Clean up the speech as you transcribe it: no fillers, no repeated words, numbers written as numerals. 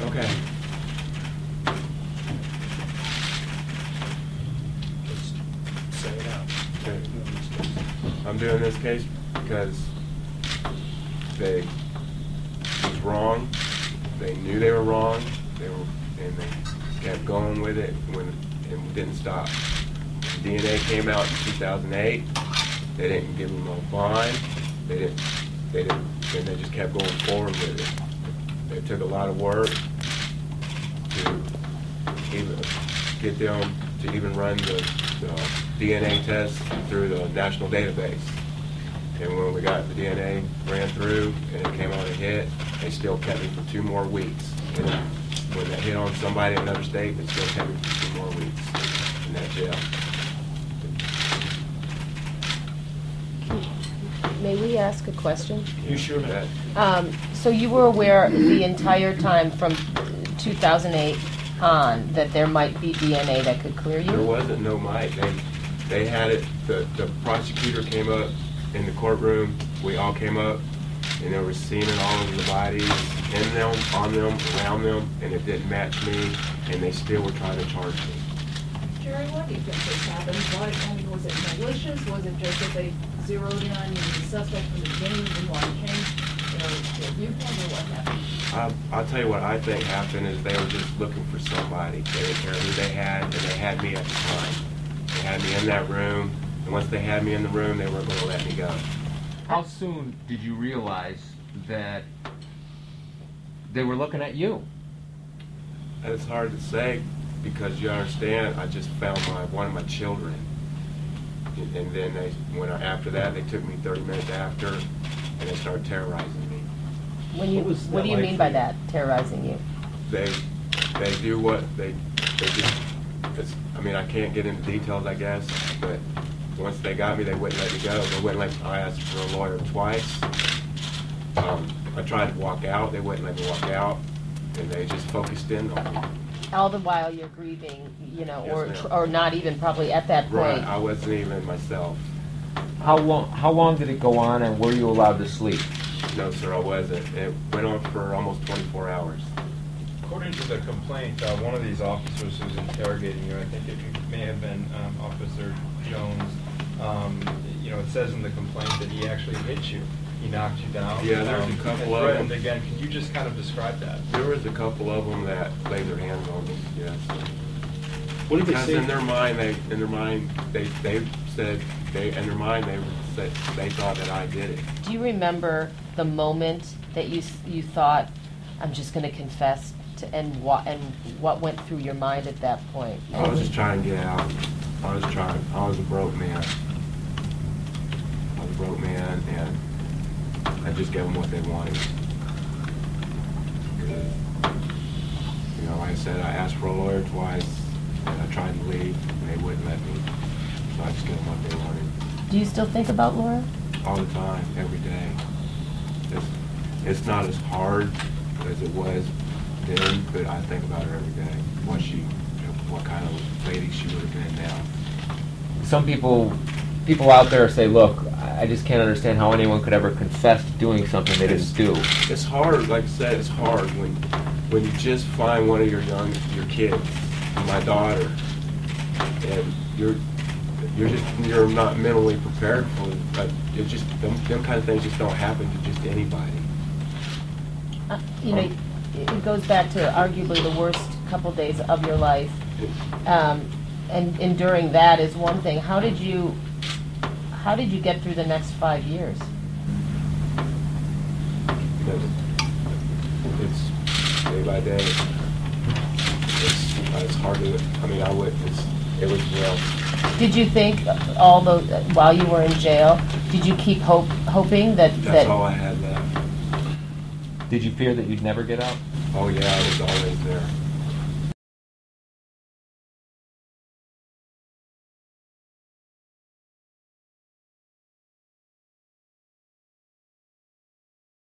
Okay. Just say it out. Okay. I'm doing this case because they was wrong. They knew they were wrong. And they kept going with it and didn't stop. The DNA came out in 2008. They didn't give them a bond. They didn't, and they just kept going forward with it. It took a lot of work to even get them to even run the DNA test through the national database. And when we got the DNA ran through and it came out a hit, they still kept me for 2 more weeks. And when that hit on somebody in another state, they still kept me for 2 more weeks in that jail. May we ask a question? You sure may. So you were aware the entire time from 2008 on that there might be DNA that could clear you? There wasn't no might. They had it. The prosecutor came up in the courtroom. We all came up, and there was semen all over the bodies, in them, on them, around them, and it didn't match me, and they still were trying to charge me. Jerry, why do you think this happened? Was it malicious? Was it just that they zeroed in on you as a suspect from the beginning and didn't want to change their viewpoint, or what happened? I'll tell you what I think happened is they were just looking for somebody. They didn't care who they had, and they had me at the time. They had me in that room, and once they had me in the room, they weren't going to let me go. How soon did you realize that they were looking at you? And it's hard to say because you understand, I just found one of my children. And then after that, they took me 30 minutes after, and they started terrorizing me. What do you mean by that, terrorizing you? They do what they just. I mean, I can't get into details, I guess, but once they got me, they wouldn't let me go. They wouldn't let. I asked for a lawyer twice. I tried to walk out. They wouldn't let me walk out, and they just focused in on me. All the while you're grieving, Yes, or not even probably at that point. Right, I wasn't even myself. How long did it go on, and were you allowed to sleep? No, sir, I wasn't. It went on for almost 24 hours. According to the complaint, one of these officers who's interrogating you, I think it may have been Officer Jones, it says in the complaint that he actually hit you. He knocked you down. Yeah, there's a couple of them. And again, can you just kind of describe that? There was a couple of them that laid their hands on me, yes. What did they Because say? in their mind, they said they thought that I did it. Do you remember the moment that you thought, I'm just going to confess, and what went through your mind at that point? I was just trying to get out. I was a broke man. And I just gave them what they wanted. Like I said, I asked for a lawyer twice, and I tried to leave, and they wouldn't let me. So I just gave them what they wanted. Do you still think about Laura? All the time, every day. It's not as hard as it was then, but I think about her every day. What kind of lady she would have been now. Some people out there say, look, I just can't understand how anyone could ever confess to doing something they didn't do. It's hard, like I said, it's hard when you just find one of your kids, my daughter, and you're not mentally prepared for it. But it just them kind of things just don't happen to just anybody. It goes back to arguably the worst couple days of your life, and enduring that is one thing. How did you get through the next 5 years? It's day by day. It's hard to. I mean, it was real. Did you think while you were in jail? Did you keep hoping that? That's all I had left. Did you fear that you'd never get out? Oh yeah, I was always there.